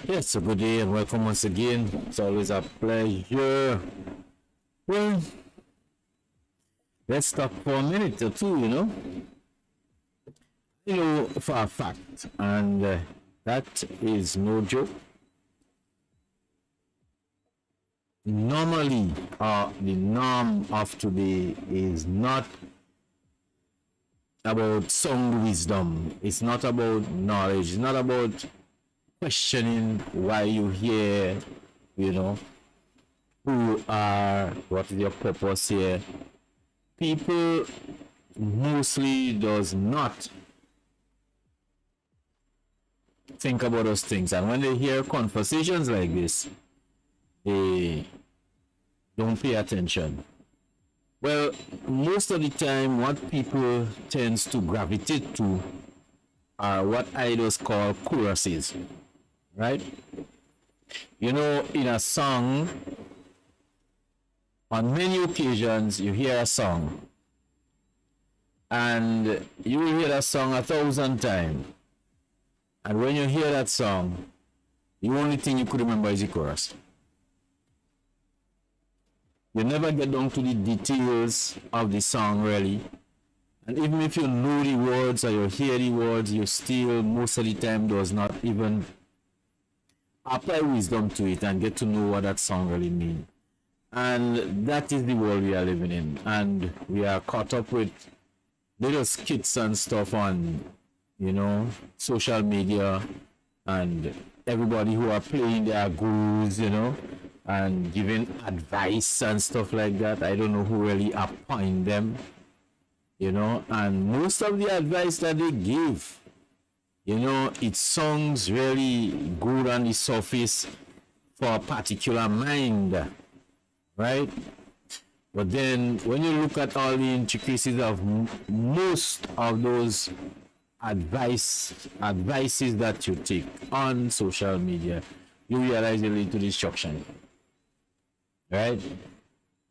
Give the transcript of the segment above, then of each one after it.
Yes, a good day and welcome once again. It's always a pleasure. Well, let's talk for a minute or two, for a fact, and that is no joke. Normally, the norm of today is not about sound wisdom, it's not about knowledge, it's not about questioning why you here, you know, who you are, what is your purpose here. People mostly does not think about those things, and when they hear conversations like this, they don't pay attention. Well, most of the time, what people tends to gravitate to are what idols call choruses, right? In a song, on many occasions, you hear a song, and you will hear that song 1,000 times. And when you hear that song, the only thing you could remember is the chorus. You never get down to the details of the song, really. And even if you know the words or you hear the words, you still, most of the time, does not even apply wisdom to it and get to know what that song really means. And that is the world we are living in. And we are caught up with little skits and stuff on, social media, and everybody who are playing their gurus, and giving advice and stuff like that. I don't know who really appoint them, and most of the advice that they give, it sounds really good on the surface for a particular mind, right? But then when you look at all the intricacies of most of those advices that you take on social media, you realize they lead to destruction, right?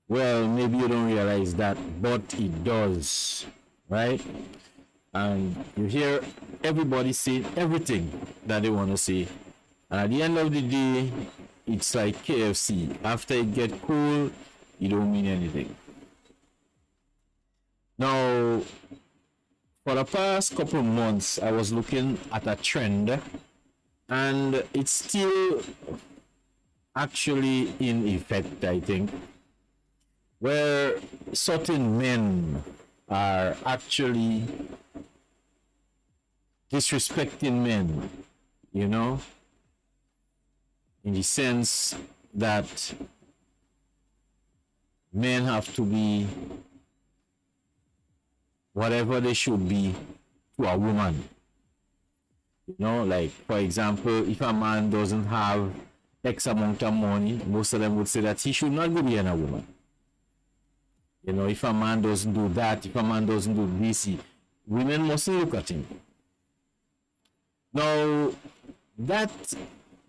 Well, maybe you don't realize that, but it does, right? And you hear everybody say everything that they want to say, and at the end of the day, it's like KFC. After it get cool, it don't mean anything. Now, for the past couple of months, I was looking at a trend, and it's still actually in effect, I think, where certain men are actually disrespecting men, in the sense that men have to be whatever they should be to a woman. Like, for example, if a man doesn't have X amount of money, most of them would say that he should not go behind a woman. If a man doesn't do that, if a man doesn't do this, women mustn't look at him. Now, that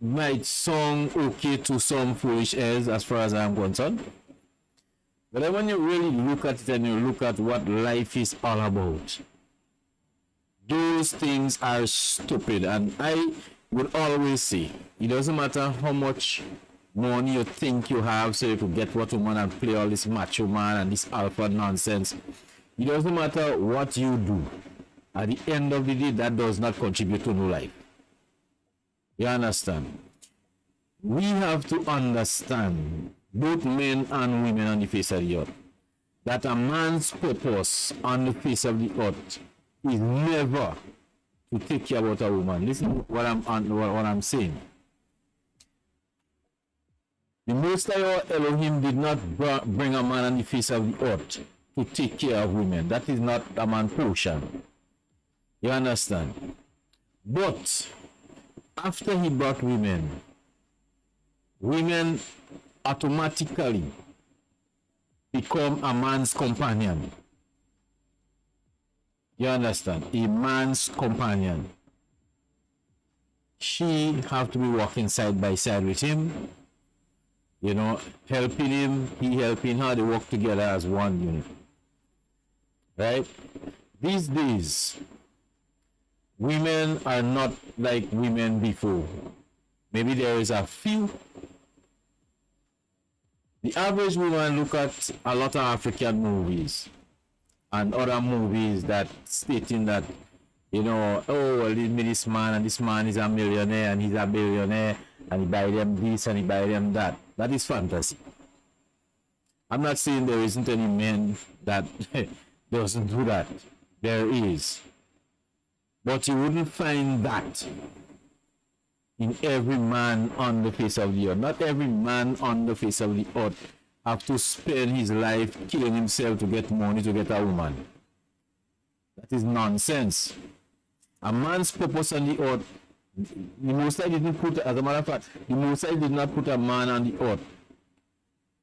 might sound okay to some foolish ears as far as I'm concerned. But then when you really look at it and you look at what life is all about, those things are stupid. And I would always say, it doesn't matter how much money you think you have so you could get what woman and play all this macho man and this alpha nonsense. It doesn't matter what you do. At the end of the day, that does not contribute to no life. You understand? We have to understand, both men and women on the face of the earth, that a man's purpose on the face of the earth is never to take care about a woman. Listen to what I'm saying. The Most High Elohim did not bring a man on the face of the earth to take care of women. That is not a man's portion. You understand? But after he brought women automatically become a man's companion. You understand? A man's companion. She have to be walking side by side with him, helping him, he helping her, they work together as one unit. Right? These days, women are not like women before. Maybe there is a few. The average woman look at a lot of African movies and other movies that stating that, you know, oh, well, leave me this man, and this man is a millionaire and he's a billionaire, and he buy them this and he buy them that. That is fantasy. I'm not saying there isn't any man that doesn't do that. There is. But you wouldn't find that in every man on the face of the earth. Not every man on the face of the earth have to spend his life killing himself to get money to get a woman. That is nonsense. A man's purpose on the earth, the Most High didn't put, as a matter of fact, the Most High did not put a man on the earth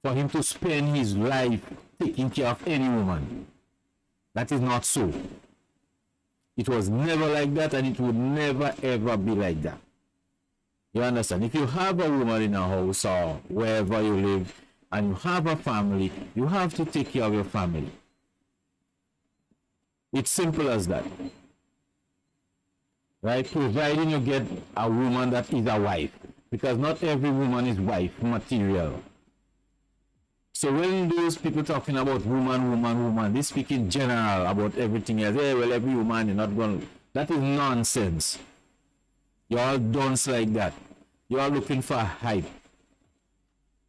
for him to spend his life taking care of any woman. That is not so. It was never like that, and it would never ever be like that. You understand? If you have a woman in a house or wherever you live and you have a family, you have to take care of your family. It's simple as that. Right? Providing you get a woman that is a wife. Because not every woman is wife material. So when those people talking about woman, they speak in general about everything else. Hey, well, every woman is not going to... That is nonsense. You all dunce like that. You are looking for hype.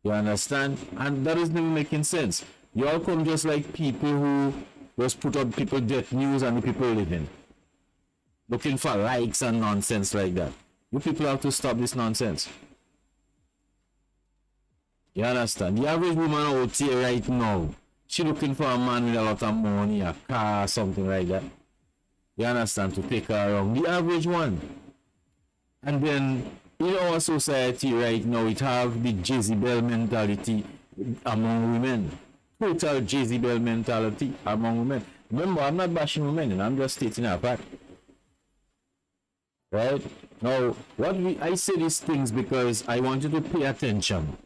You understand? And that is never making sense. You all come just like people who just put up people death news and the people living. Looking for likes and nonsense like that. You people have to stop this nonsense. You understand? The average woman out here right now, she looking for a man with a lot of money, a car, something like that. You understand? To take her around. The average one. And then in our society right now, it have the Jezebel mentality among women. Total Jezebel mentality among women. Remember, I'm not bashing women, and I'm just stating a fact. Right? Now, I say these things because I want you to pay attention.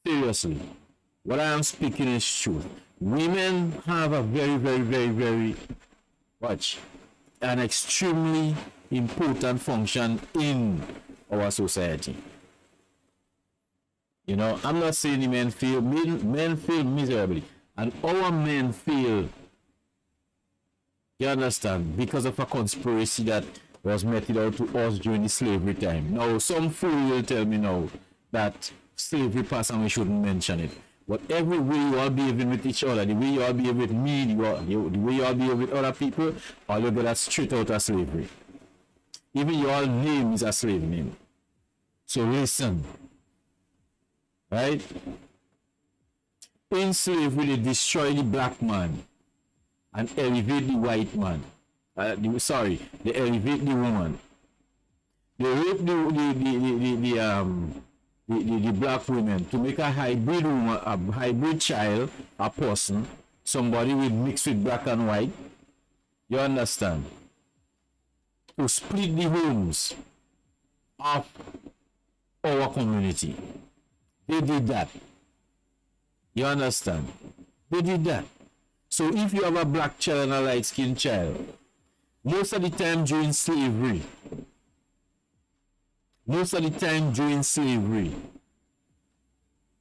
Seriously. What I am speaking is truth. Women have a very, watch, an extremely important function in our society. You know, I'm not saying the men feel miserably, and our men feel, you understand, because of a conspiracy that was meted out to us during the slavery time. Now, some fool will tell me now that slavery passed and we shouldn't mention it. But every way you all behaving with each other, the way you all behave with me, the way you all behave with other people, all you get that straight out of slavery. Even your name is a slave name. So listen. Right? In slavery, they destroy the black man and elevate the white man. They elevate the woman. They rape the black women to make a hybrid woman, a hybrid child, a person, somebody with mixed with black and white. You understand? To split the homes of our community. They did that. You understand? They did that. So if you have a black child and a light-skinned child, most of the time during slavery,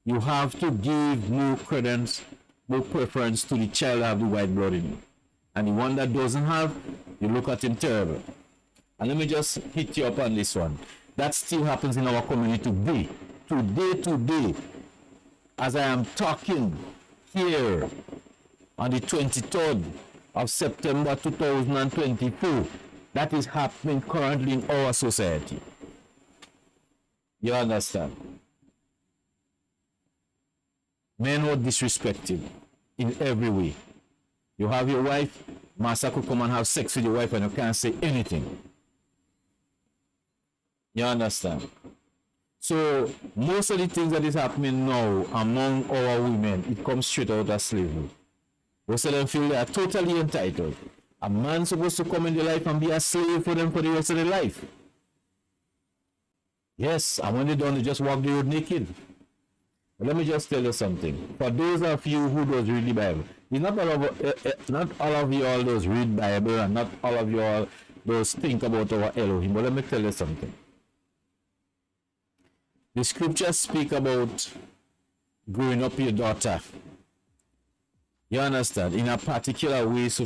you have to give more credence, more preference to the child that have the white blood in him. And the one that doesn't have, you look at him terrible. And let me just hit you up on this one. That still happens in our community today. Today, as I am talking here on the 23rd of September 2024, that is happening currently in our society. You understand? Men are disrespected in every way. You have your wife, master could come and have sex with your wife and you can't say anything. You understand? So most of the things that is happening now among our women, it comes straight out of slavery. Most of them feel they are totally entitled. A man's supposed to come in their life and be a slave for them for the rest of their life. Yes, and when they're done, they just walk the road naked. But let me just tell you something. For those of you who does read the Bible, it's not all of you all those read Bible, and not all of you all those think about our Elohim. But let me tell you something. The scriptures speak about growing up your daughter. You understand? In a particular way so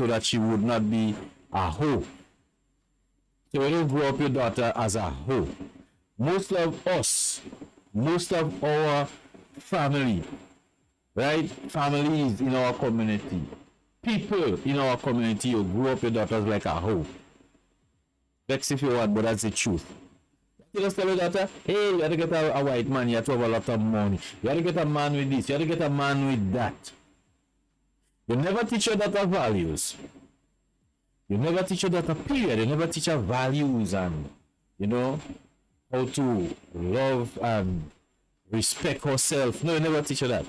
that she would not be a hoe. So you don't grow up your daughter as a hoe. Most of us, most of our family, right? Families in our community, people in our community, you grow up your daughters like a hoe. Vex if you want, but that's the truth. You just tell your daughter, hey, you have to get a white man, you have to have a lot of money. You have to get a man with this, you have to get a man with that. You never teach your daughter values. You never teach your daughter period. You never teach her values and, you know, how to love and respect herself. No, you never teach her that.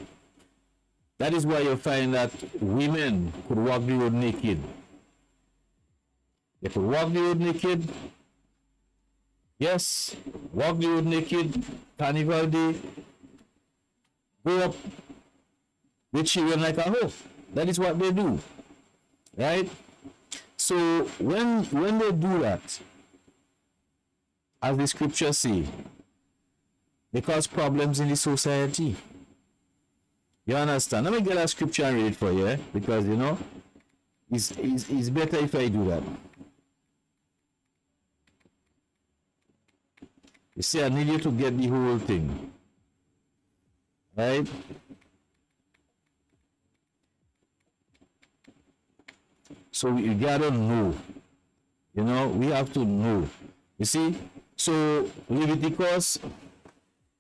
That is why you find that women could walk the road naked. They could walk the road naked. Yes, walk the road naked, carnival day, go up with children like a hoe. That is what they do, right? So when they do that, as the scriptures say, they cause problems in the society. You understand? Let me get a scripture and read it for you, because you know, it's better if I do that. You see, I need you to get the whole thing, right? So you gotta know, you know, we have to know. You see, so Leviticus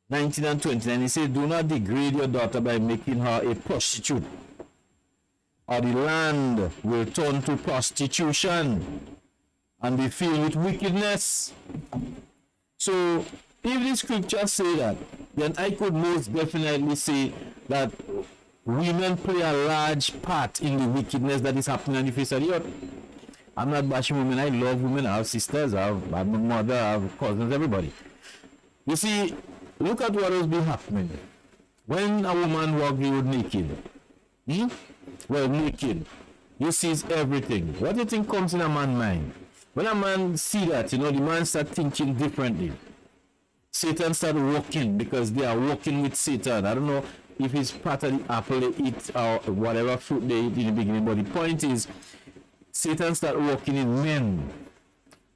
19 and 29, he says, do not degrade your daughter by making her a prostitute, or the land will turn to prostitution and be filled with wickedness. So if the scriptures say that, then I could most definitely say that women play a large part in the wickedness that is happening on the face of the earth. I'm not bashing women. I love women. I have sisters. I have my mother. I have cousins. Everybody. You see, look at what has been happening. When a woman walks the road naked, well, naked, you see everything. What do you think comes in a man's mind? When a man see that, you know, the man start thinking differently. Satan start walking because they are walking with Satan. I don't know if it's part of the apple they eat or whatever fruit they eat in the beginning, but the point is, Satan start walking in men.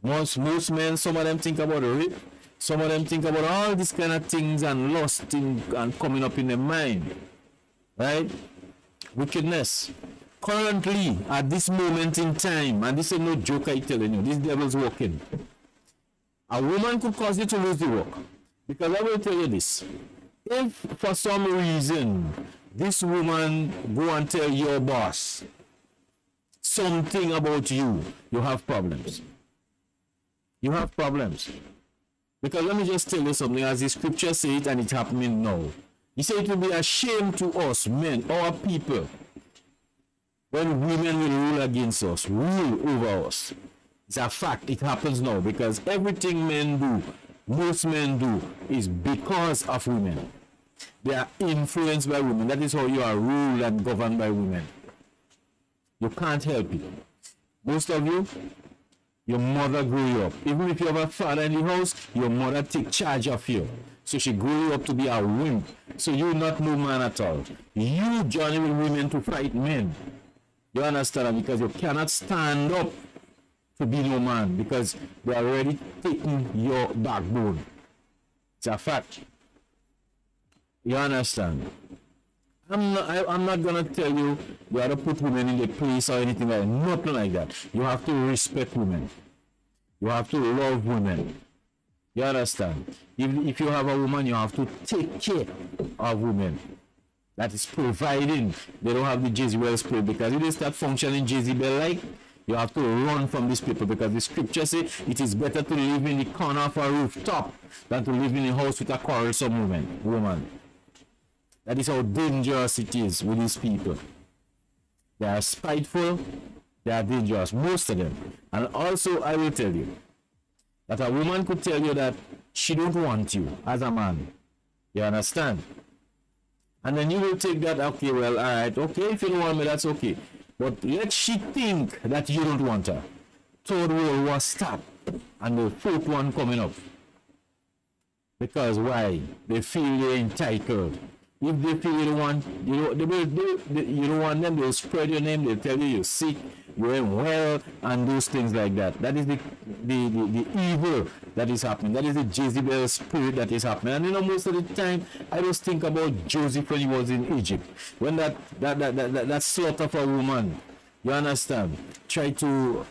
Most men, some of them think about rape, some of them think about all these kind of things and lust and coming up in their mind, right? Wickedness. Currently, at this moment in time, and this is no joke I telling you, this devil's walking. A woman could cause you to lose the work. Because I will tell you this. If for some reason this woman go and tell your boss something about you, you have problems. You have problems. Because let me just tell you something, as the scripture says it, and it's happening now. He said it will be a shame to us, men, our people, when women will rule against us, rule over us. It's a fact, it happens now, because everything men do, most men do, is because of women. They are influenced by women. That is how you are ruled and governed by women. You can't help it. Most of you, your mother grew you up. Even if you have a father in the house, your mother take charge of you. So she grew you up to be a wimp. So you're not no man at all. You join with women to fight men. You understand? Because you cannot stand up to be no man, because they are already taking your backbone. It's a fact. You understand? I'm not gonna tell you you have to put women in the place or anything like that. Nothing like that. You have to respect women. You have to love women. You understand? If you have a woman, you have to take care of women. That is providing they don't have the Jezebel spirit, because if they start functioning Jezebel like, you have to run from these people, because the scripture says it is better to live in the corner of a rooftop than to live in a house with a quarrelsome woman. That is how dangerous it is with these people. They are spiteful, they are dangerous, most of them. And also, I will tell you that a woman could tell you that she don't want you as a man. You understand? And then you will take that, okay, well, all right, okay, if you don't want me, that's okay. But let she think that you don't want her. Third World War start, and the fourth one coming up. Because why? They feel they're entitled. If they feel you don't want, you don't want them, they'll spread your name, they'll tell you you're sick, you're unwell, and those things like that. That is the evil that is happening. That is the Jezebel spirit that is happening. And most of the time, I just think about Joseph when he was in Egypt. When that sort of a woman, you understand, tried to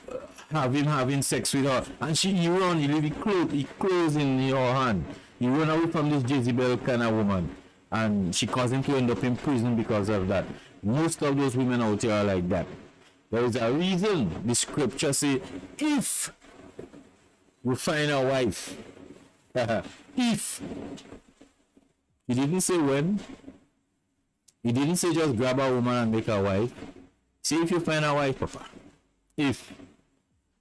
have him having sex with her, and he leave he clothes in your hand. He run away from this Jezebel kind of woman, and she caused him to end up in prison because of that. Most of those women out here are like that. There is a reason the scripture say, if you find a wife, if, he didn't say when, he didn't say just grab a woman and make a wife. See, if you find a wife, Papa, if,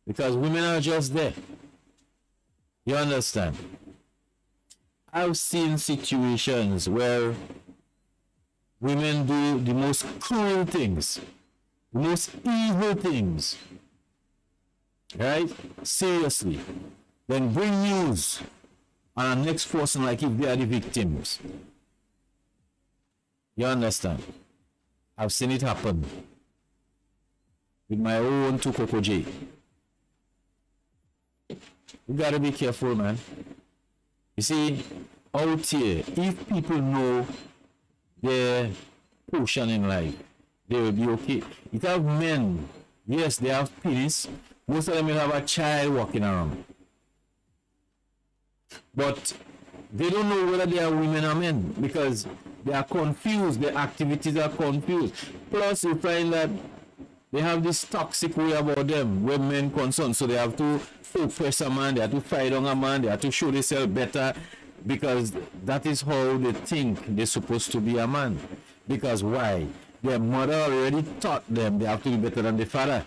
because women are just there. You understand? I've seen situations where women do the most cruel things, the most evil things, right? Seriously. Then bring news on the next person like if they are the victims. You understand? I've seen it happen with my own two Coco J. You gotta be careful, man. You see, out here, if people know their portion in life, they will be okay. You have men, yes, they have penis. Most of them will have a child walking around. But they don't know whether they are women or men because they are confused. Their activities are confused. Plus, you find that they have this toxic way about them where men concerned. So they have to oppress a man, they have to fight on a man, they have to show themselves better because that is how they think they're supposed to be a man. Because why? Their mother already taught them they have to be better than the father.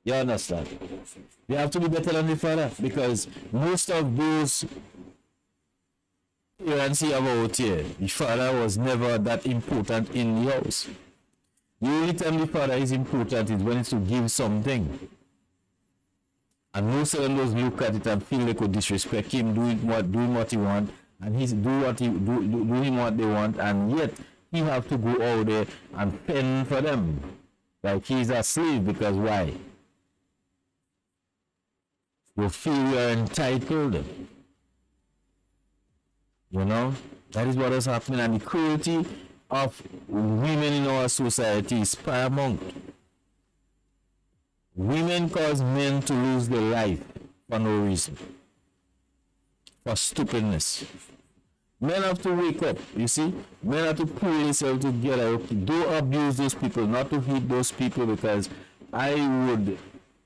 You understand? They have to be better than the father because most of those parents you have out here, the father was never that important in the house. The only time the father is important is when it's to give something. And most of them just look at it and feel they could disrespect him, doing what he want, and he's doing what they want, and yet he have to go out there and fend for them. Like he's a slave because why? You feel you're entitled. You know? That is what is happening, and the cruelty of women in our society is paramount. Women cause men to lose their life for no reason. For stupidness. Men have to wake up, you see? Men have to pull themselves together. Don't abuse those people, not to hit those people because I would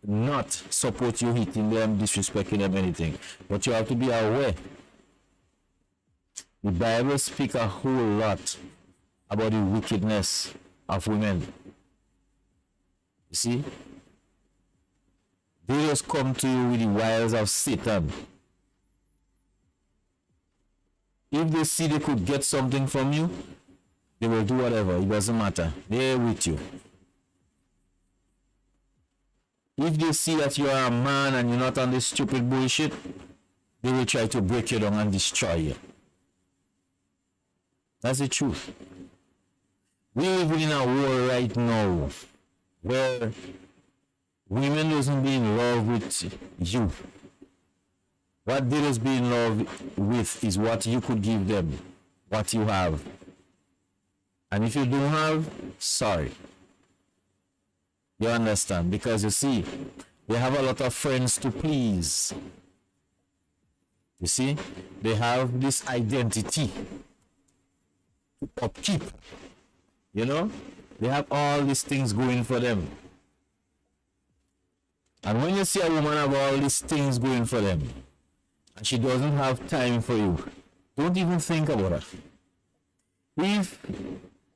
not support you hitting them, disrespecting them, anything. But you have to be aware. The Bible speaks a whole lot about the wickedness of women. You see? They just come to you with the wiles of Satan. If they see they could get something from you, they will do whatever. It doesn't matter. They're with you. If they see that you are a man and you're not on this stupid bullshit, they will try to break you down and destroy you. That's the truth. We live in a world right now where women doesn't be in love with you. What they just be in love with is what you could give them, what you have. And if you don't have, sorry. You understand? Because you see, they have a lot of friends to please. You see, they have this identity to upkeep. You know, they have all these things going for them. And when you see a woman have all these things going for them, and she doesn't have time for you, don't even think about it. If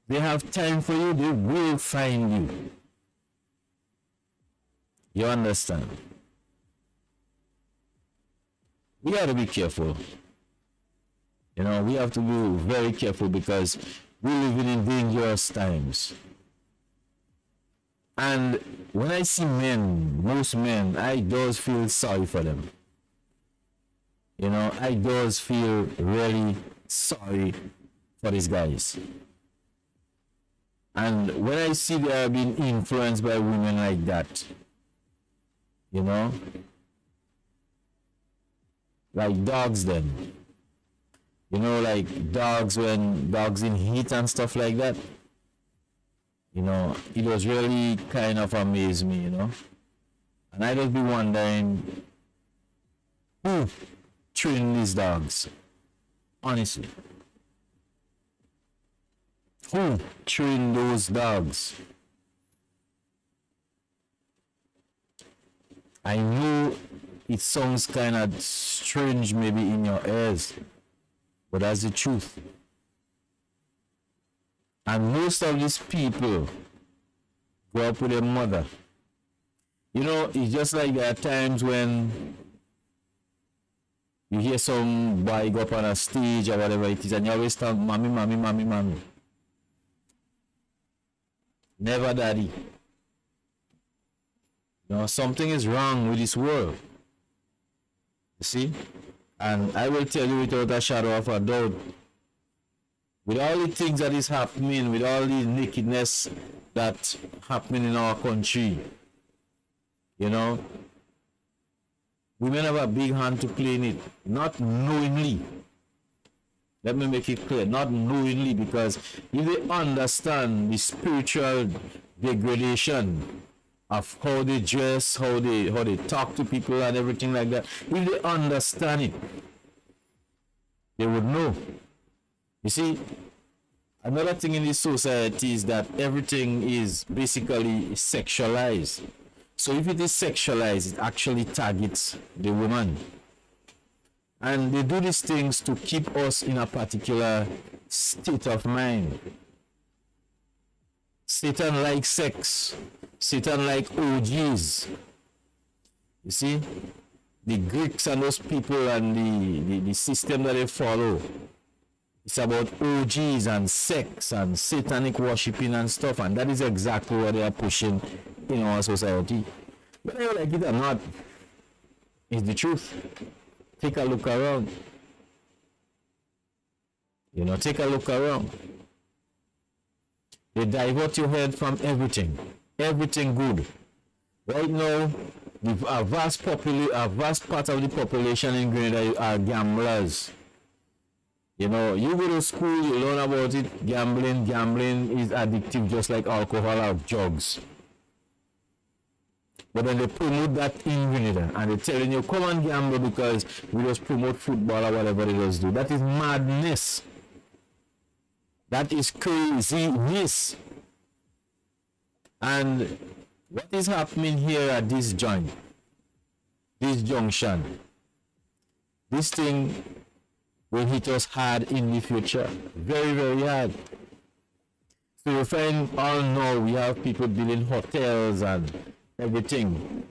they have time for you, they will find you. You understand? We have to be careful. You know, we have to be very careful because we live in dangerous times. And when I see men, most men, I does feel sorry for them. You know, I does feel really sorry for these guys. And when I see they are being influenced by women like that, you know, like dogs then. You know, like dogs when dogs in heat and stuff like that. You know, it was really kind of amazed me, you know. And I just be wondering who trained these dogs? Honestly. Who trained those dogs? I know it sounds kind of strange maybe in your ears, but that's the truth. And most of these people grow up with a mother. You know, it's just like there are times when you hear some boy go up on a stage or whatever it is, and you always tell mommy, mommy, mommy, mommy. Never daddy. You know, something is wrong with this world. You see? And I will tell you without a shadow of a doubt, with all the things that is happening, with all the nakedness that's happening in our country, you know, women have a big hand to play in it, not knowingly. Let me make it clear, not knowingly, because if they understand the spiritual degradation of how they dress, how they talk to people and everything like that, if they understand it, they would know. You see, another thing in this society is that everything is basically sexualized. So if it is sexualized, it actually targets the woman. And they do these things to keep us in a particular state of mind. Satan likes sex. Satan likes OGs. You see, the Greeks and those people and the system that they follow, it's about OGs and sex and satanic worshipping and stuff, and that is exactly what they are pushing in our society. Whether you like it or not, it's the truth. Take a look around. You know, take a look around. They divert your head from everything. Everything good. Right now, a vast part of the population in Grenada are gamblers. You know, you go to school, you learn about it. Gambling is addictive, just like alcohol or drugs. But then they promote that in Grenada, and they're telling you, come and gamble because we just promote football or whatever they just do. That is madness. That is craziness. And what is happening here at this junction, this thing will hit us hard in the future. Very, very hard. So you find all now we have people building hotels and everything,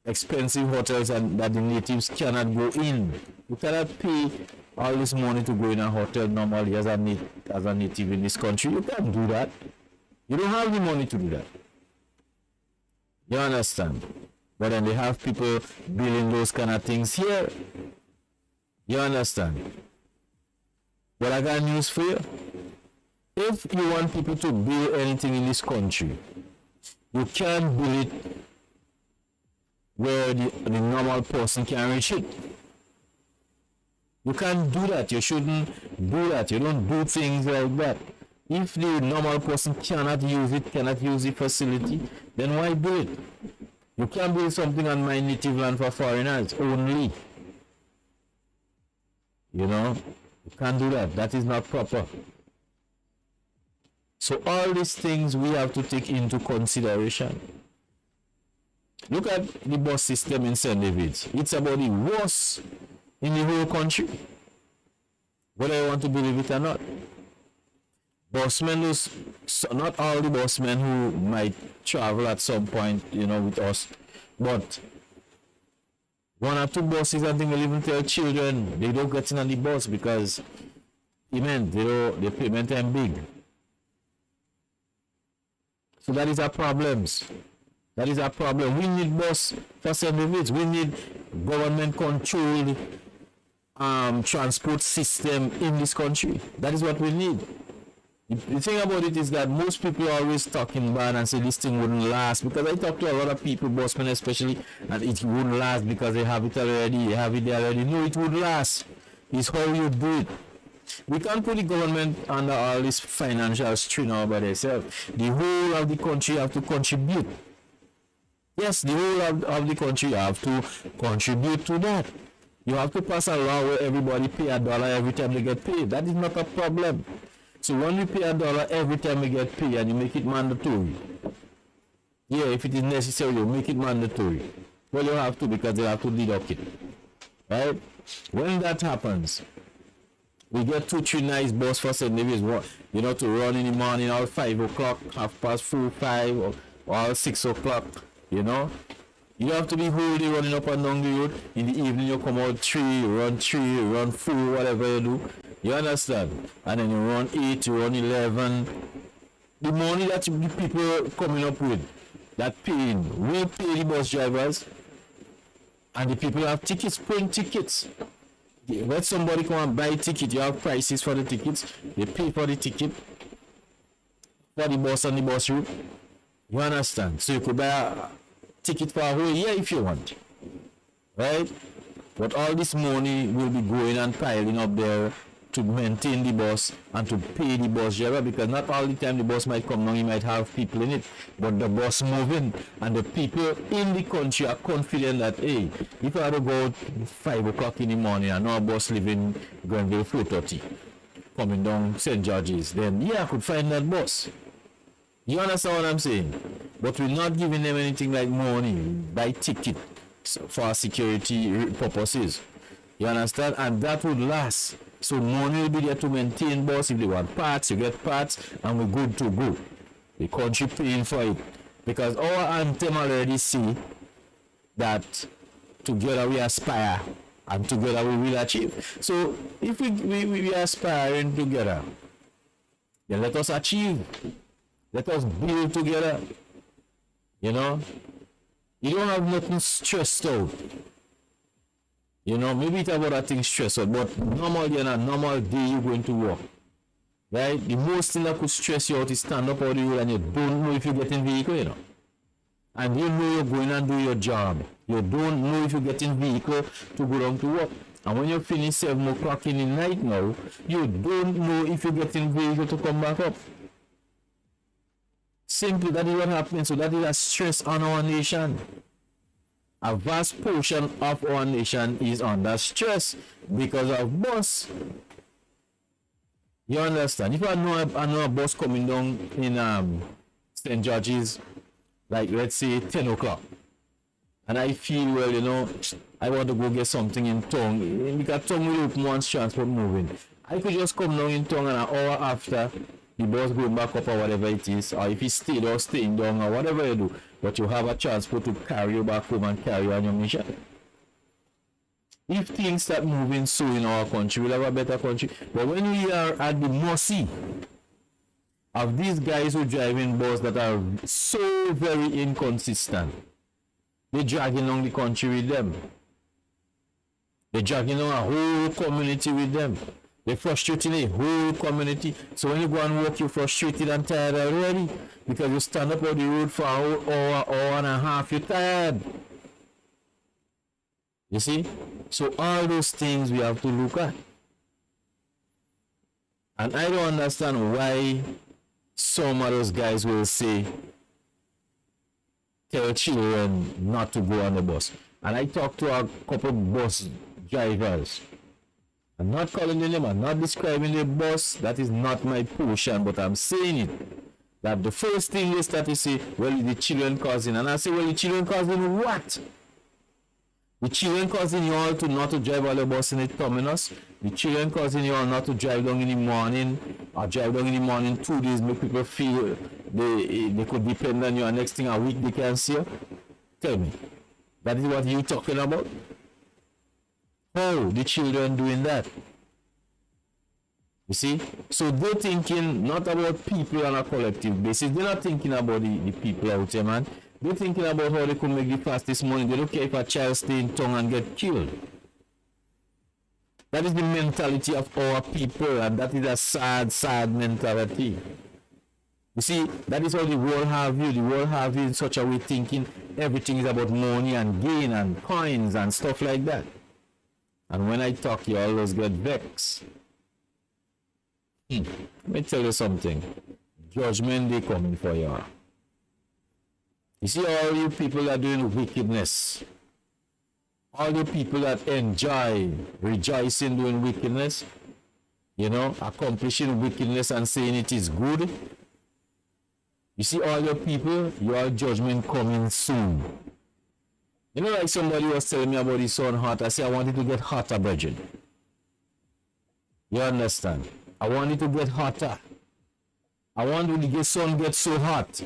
expensive hotels, and that the natives cannot go in. You cannot pay all this money to go in a hotel normally as a native in this country. You can't do that. You don't have the money to do that. You understand? But then they have people building those kind of things here. You understand? But I got news for you. If you want people to build anything in this country, you can't build it where the normal person can reach it. You can't do that. You shouldn't do that. You don't do things like that. If the normal person cannot use the facility, then why build it? You can't build something on my native land for foreigners only. You know, you can't do that. That is not proper. So all these things we have to take into consideration. Look at the bus system in St. David's. It's about the worst in the whole country, whether you want to believe it or not. Busmen, not all the busmen who might travel at some point, you know, with us, but one or two buses, I think, will even tell children they don't get in on the bus because, the payment is big. So that is our problems. That is our problem. We need bus for St. David's. We need government controlled transport system in this country. That is what we need. The thing about it is that most people are always talking bad and say this thing wouldn't last, because I talk to a lot of people, bossmen especially, and it wouldn't last because they have it already, they have it there already. No, it would last. It's how you do it. We can't put the government under all this financial strain all by themselves. The whole of the country have to contribute. Yes, the whole of the country have to contribute to that. You have to pass a law where everybody pay $1 every time they get paid. That is not a problem. So when you pay $1 every time you get paid and you make it mandatory, yeah, if it is necessary, you make it mandatory. Well, you have to, because they have to deduct it. Right? When that happens, we get 2-3 nice bus for St. David's, you know, to run in the morning all 5 o'clock, 4:30, 5, or all 6 o'clock, you know. You don't have to be wholly running up and down the road. In the evening, you come out 3, run 4, whatever you do. You understand? And then you run 8, you run 11. The money that the people coming up with, that paying, will pay the bus drivers. And the people have tickets, print tickets. When somebody come and buy a ticket, you have prices for the tickets. They pay for the ticket for the bus and the bus route. You understand? So you could buy a ticket for a whole year if you want. Right? But all this money will be going and piling up there to maintain the bus and to pay the bus driver, because not all the time the bus might come down, he might have people in it, but the bus moving, and the people in the country are confident that, hey, if I had to go out 5 o'clock in the morning and no bus leaving Grenville 4:30 coming down St. George's, then yeah, I could find that bus. You understand what I'm saying? But we're not giving them anything like money by ticket for security purposes. You understand? And that would last. So money will be there to maintain bus. If they want parts, you get parts, and we're good to go. The country paying for it. Because our anthem already see that together we aspire and together we will achieve. So if we are aspiring together, then let us achieve. Let us build together. You know? You don't have nothing stressed out. You know, maybe it's about that thing stress out, but normal day and a normal day you're going to work. Right? The most thing that could stress you out is stand up on the road and you don't know if you're getting vehicle, you know. And you know you're going and do your job. You don't know if you're getting vehicle to go down to work. And when you finish 7 o'clock in the night now, you don't know if you're getting vehicle to come back up. Simply, that is what happens. So that is a stress on our nation. A vast portion of our nation is under stress because of bus. You understand? If I know a bus coming down in St. George's, like let's say 10 o'clock, and I feel, well, you know, I want to go get something in town, because town will open once transport moving. I could just come down in town, and an hour after the bus going back up or whatever it is, or if it's stayed or staying down or whatever you do, but you have a transport to carry you back home and carry you on your mission. If things start moving so in our country, we'll have a better country. But when we are at the mercy of these guys who drive in bus that are so very inconsistent, they're dragging along the country with them. They're dragging along a whole community with them. They're frustrating a whole community. So when you go and work, you're frustrated and tired already, because you stand up on the road for an hour and a half, you're tired. You see? So all those things we have to look at. And I don't understand why some of those guys will say, tell children not to go on the bus. And I talked to a couple bus drivers. I'm not calling the name, I'm not describing the bus. That is not my portion, but I'm saying it. That the first thing they start to say, well, the children causing. And I say, well, the children causing what? The children causing you all to not to drive all the bus in the terminus. The children causing you all not to drive down in the morning, or drive down in the morning 2 days, make people feel they could depend on you, and next thing a week they can see you. Tell me, that is what you're talking about? How the children doing that? You see? So they're thinking not about people on a collective basis. They're not thinking about the people out there, man. They're thinking about how they could make the fastest money. They don't care if a child stay in town and get killed. That is the mentality of our people, and that is a sad, sad mentality. You see, that is how the world have you. The world have you in such a way thinking everything is about money and gain and coins and stuff like that. And when I talk, you always get vexed. Let me tell you something. Judgment Day coming for you. You see all you people that are doing wickedness. All the people that enjoy rejoicing doing wickedness. You know, accomplishing wickedness and saying it is good. You see all your people, your judgment coming soon. You know, like somebody was telling me about his son hot. I said, I wanted to get hotter, brethren. You understand? I wanted to get hotter. I want when the sun gets so hot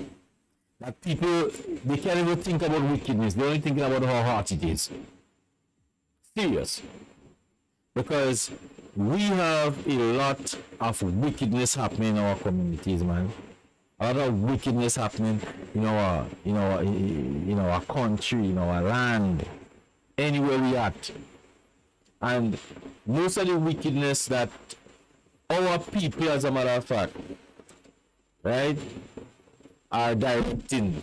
that people, they can't even think about wickedness. They're only thinking about how hot it is. Serious. Because we have a lot of wickedness happening in our communities, man. A lot of wickedness happening in our country, in our land, anywhere we at. And most of the wickedness that our people, as a matter of fact, right, they are directing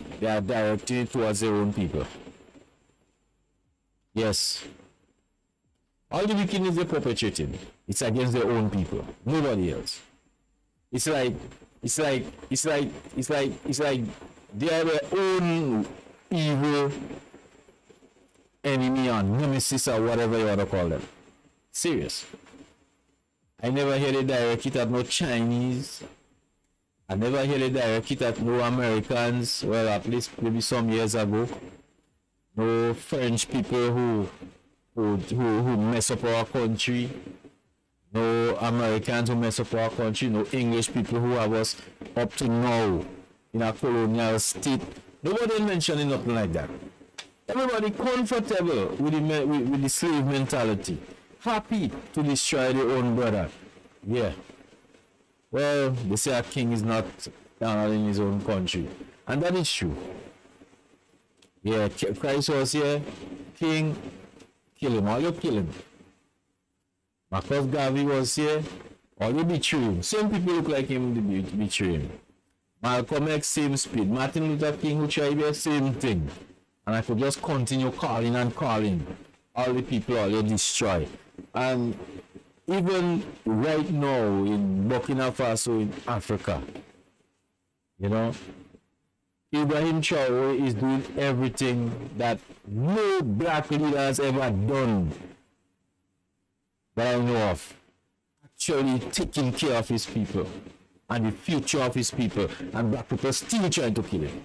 it towards their own people. Yes. All the wickedness they're perpetrating, it's against their own people, nobody else. It's like they are their own evil enemy or nemesis or whatever you want to call them. Serious. I never hear they direct it at no Chinese. I never hear they direct it at no Americans. Well, at least maybe some years ago. No French people who mess up our country. No Americans who mess up our country, no English people who have us up to now in a colonial state. Nobody mentioning nothing like that. Everybody comfortable with the slave mentality. Happy to destroy their own brother. Yeah. Well, they say a king is not in his own country. And that is true. Yeah, Christ was here. King, kill him. All you kill him. Marcus Garvey was here, or you betray him. Same people look like him, they betray him. Malcolm X, same speed. Martin Luther King, who tried the same thing. And I could just continue calling and calling. All the people all you destroy. And even right now in Burkina Faso in Africa, you know, Ibrahim Traore is doing everything that no black leader has ever done that I know of, actually taking care of his people and the future of his people, and black people still trying to kill him.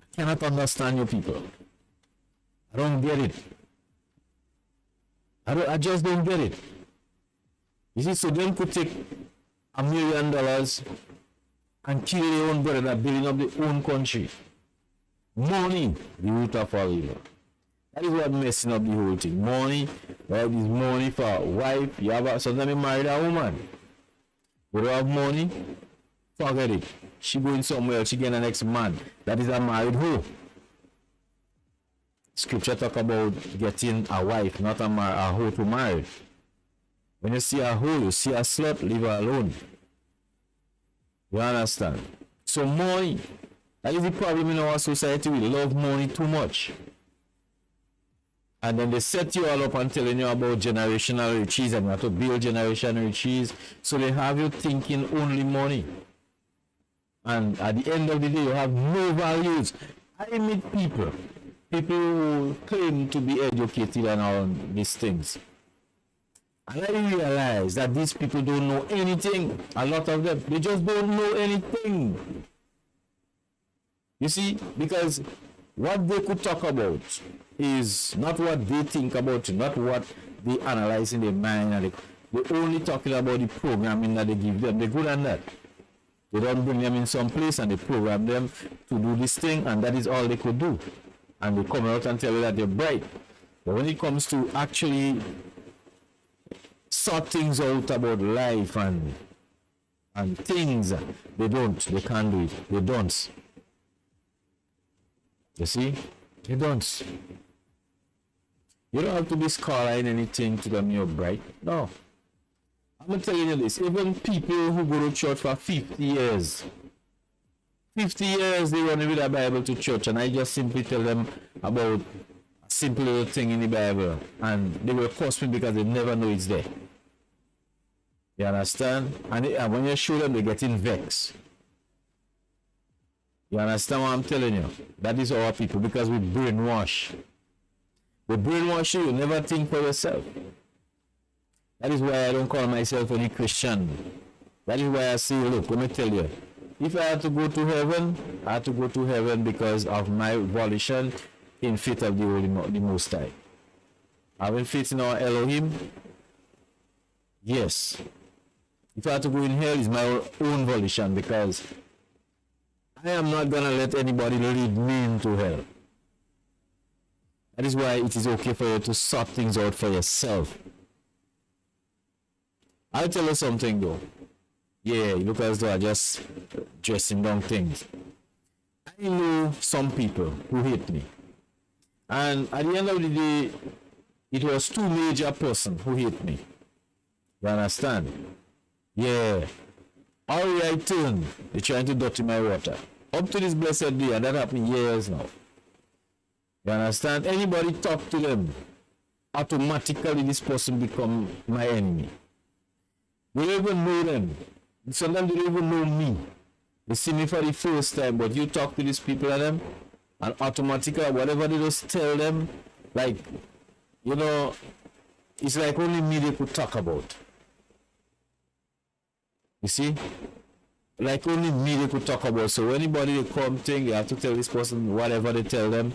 I cannot understand your people. I don't get it. I just don't get it. You see, so them could take $1 million and kill their own brother that building up their own country. Money, the root of all evil. That is what messing up the whole thing. Money, right? This money for a wife. You have sometimes you married a woman. You don't have money, forget it. She going somewhere else, she get the next man. That is a married hoe. Scripture talk about getting a wife, not a hoe to marry. When you see a hoe, you see a slut, leave her alone. You understand? So money, that is the problem in our society. We love money too much. And then they set you all up and telling you about generational riches and you have to build generational riches. So they have you thinking only money. And at the end of the day, you have no values. I meet people who claim to be educated and all these things. And I realize that these people don't know anything. A lot of them, they just don't know anything. You see, because what they could talk about is not what they think about, not what they analyze in their mind. And they're only talking about the programming that they give them. They're good at that. They don't bring them in some place and they program them to do this thing, and that is all they could do. And they come out and tell you that they're bright. But when it comes to actually sort things out about life and things, they can't do it. They don't. You see? They don't. You don't have to be scholar in anything to them you're bright. No. I'm telling you this. Even people who go to church for 50 years, 50 years they run with a Bible to church, and I just simply tell them about a simple little thing in the Bible, and they will curse me because they never know it's there. You understand? And when you show them, they get in vex. You understand what I'm telling you? That is our people, because we brainwash. We brainwash you, never think for yourself. That is why I don't call myself any Christian. That is why I say, look, let me tell you, if I had to go to heaven, I had to go to heaven because of my volition in faith of the Most High. Having faith in our Elohim, yes. If I had to go in hell, it's my own volition, because I am not going to let anybody lead me into hell. That is why it is okay for you to sort things out for yourself. I'll tell you something though. Yeah, you look as though I just dressing down things. I know some people who hate me. And at the end of the day, it was two major persons who hate me. You understand? Yeah. All I turn, they're trying to dirty my water. Up to this blessed day, and that happened years now. You understand? Anybody talk to them, automatically this person become my enemy. They don't even know them. Sometimes they don't even know me. They see me for the first time, but you talk to these people and them, and automatically whatever they just tell them, like, you know, it's like only me they could talk about. You see? Like only me they could talk about. So anybody they come thing, you have to tell this person whatever they tell them.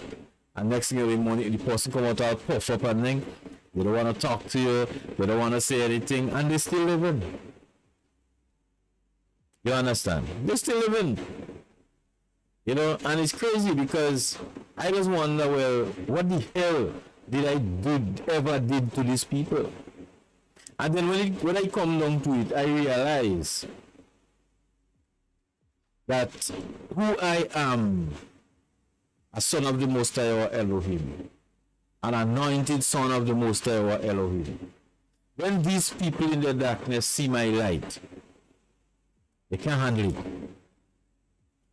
And next thing you know, the person come out all puff up and thing. They don't want to talk to you. They don't want to say anything. And they still living. You understand? They still living. You know, and it's crazy because I just wonder, well, what the hell did I ever did to these people? And then when I come down to it, I realize that who I am, a son of the Most High or Elohim, an anointed son of the Most High or Elohim. When these people in the darkness see my light, they can't handle it.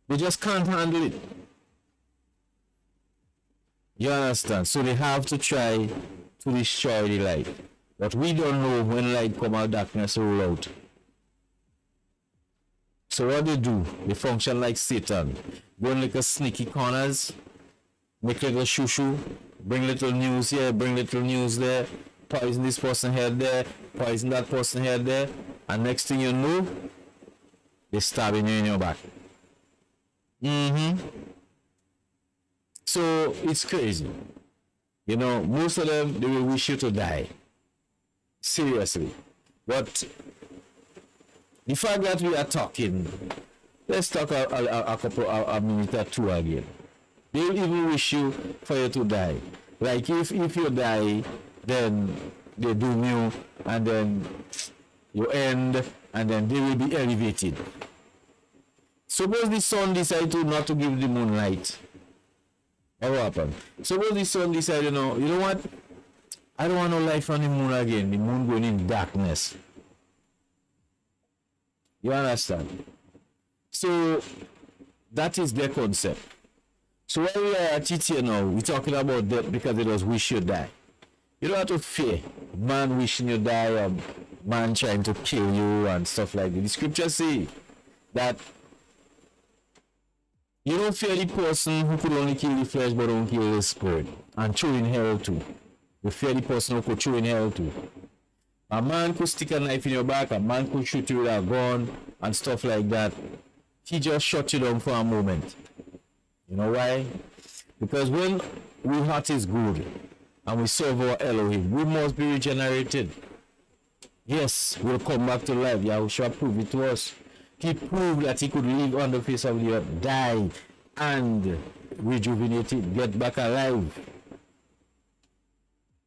They just can't handle it. You understand? So they have to try to destroy the light. But we don't know when light come out, darkness roll out. So what they do, they function like Satan. Go in like a sneaky corners, make little shoo-shoo, bring little news here, bring little news there, poison this person head there, poison that person head there, and next thing you know, they're stabbing you in your back. So it's crazy. You know, most of them, they will wish you to die. Seriously. But the fact that we are talking, let's talk a minute or two again. They will even wish you for you to die. Like if you die, then they doom you, and then you end, and then they will be elevated. Suppose the sun decide to not to give the moonlight. What will happen? Suppose the sun decide, you know what? I don't want no light from the moon again. The moon going in darkness. You understand? So that is their concept. So when we are at it here now, we're talking about that because it was wish you die. You don't have to fear man wishing you die or man trying to kill you and stuff like that. The scriptures say that you don't fear the person who could only kill the flesh but don't kill the spirit and throw in hell too. You fear the person who could throw in hell too. A man could stick a knife in your back, a man could shoot you with a gun and stuff like that. He just shut you down for a moment. You know why? Because when we heart is good and we serve our Elohim, we must be regenerated. Yes, we'll come back to life. Yahushua proved it to us. He proved that he could live on the face of the earth, die, and rejuvenate, get back alive.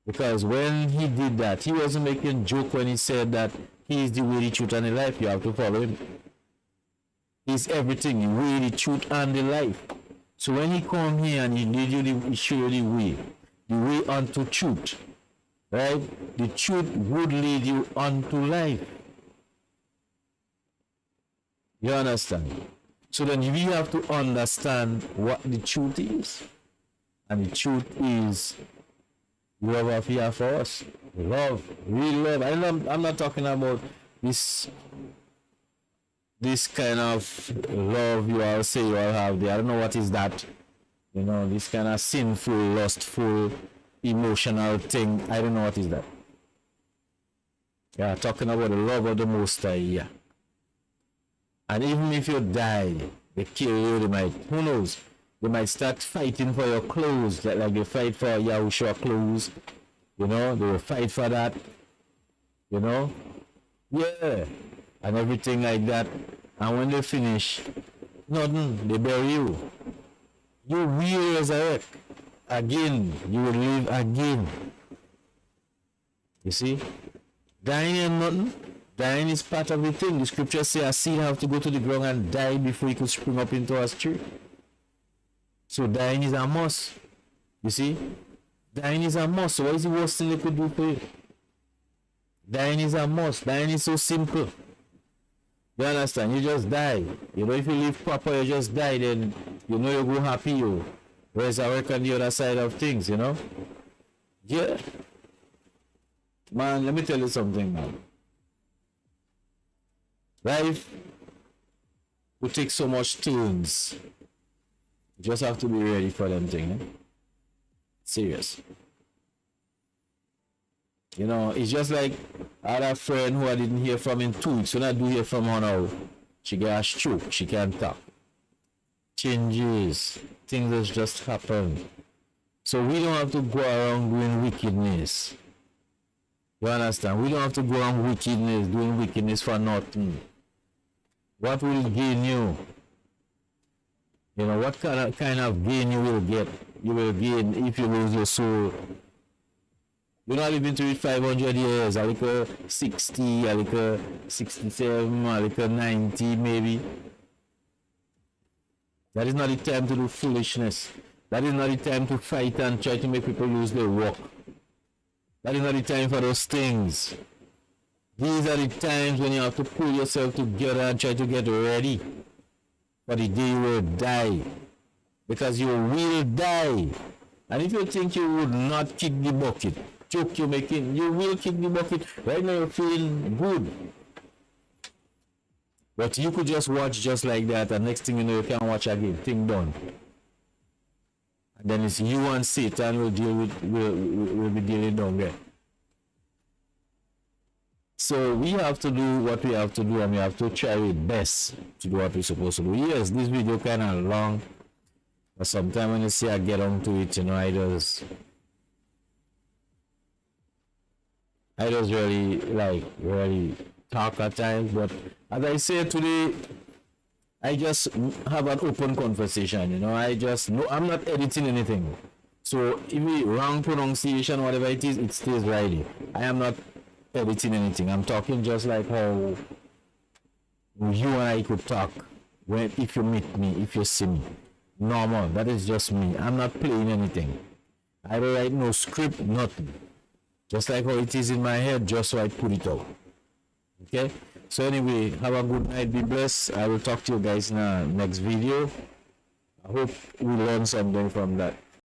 Because when he did that, he wasn't making a joke when he said that he is the way, the truth, and the life. You have to follow him. He's everything, the way, the truth, and the life. So when he come here and he lead you, he show you the way unto truth, right? The truth would lead you unto life. You understand? So then we have to understand what the truth is. And the truth is love of here for us. Love, real love. I'm not talking about this kind of love you all say you all have there. I don't know what is that. You know, this kind of sinful, lustful, emotional thing. I don't know what is that. Yeah, talking about the love of the Most High. Yeah. And even if you die, they kill you, they might, who knows, they might start fighting for your clothes, like they fight for Yahushua clothes, you know, they will fight for that, you know, yeah, and everything like that. And when they finish, nothing, they bury you. You will resurrect again, you will live again. You see, dying and nothing. Dying is part of the thing. The scriptures say a seed have to go to the ground and die before it could spring up into a tree. So dying is a must. You see? Dying is a must. So what is the worst thing they could do for you? Dying is a must. Dying is so simple. You understand? You just die. You know, if you live proper, you just die, then you know you go happy, you resurrect on the other side of things, you know? Yeah. Man, let me tell you something, man. Life will take so much turns. You just have to be ready for them things. Eh? Serious. You know, it's just like I had a friend who I didn't hear from in 2 weeks. When I do hear from her now, she got a stroke. She can't talk. Changes. Things just happen. So we don't have to go around doing wickedness. You understand? We don't have to go around wickedness, doing wickedness for nothing. What will gain you? You know, what kind of gain you will get? You will gain if you lose your soul. You're not living to reach 500 years, a little 60, a little 67, a little 90 maybe. That is not the time to do foolishness. That is not the time to fight and try to make people lose their work. That is not the time for those things. These are the times when you have to pull yourself together and try to get ready for the day you will die. Because you will die. And if you think you would not kick the bucket, joke you're making, you will kick the bucket. Right now you're feeling good. But you could just watch just like that, and next thing you know, you can't watch again. Thing done. And then it's you and Satan will be dealing down there. So we have to do what we have to do, and we have to try our best to do what we're supposed to do. Yes, this video kind of long, but sometimes when you see I get onto it, you know, I just really talk at times. But as I say today, I just have an open conversation, you know. I'm not editing anything. So if we wrong pronunciation, whatever it is, it stays right. I am not editing anything. I'm talking just like how you and I could talk if you meet me, if you see me. Normal. That is just me. I'm not playing anything. I don't write no script, nothing. Just like how it is in my head, just so I put it out. Okay? So anyway, have a good night. Be blessed. I will talk to you guys in the next video. I hope we learn something from that.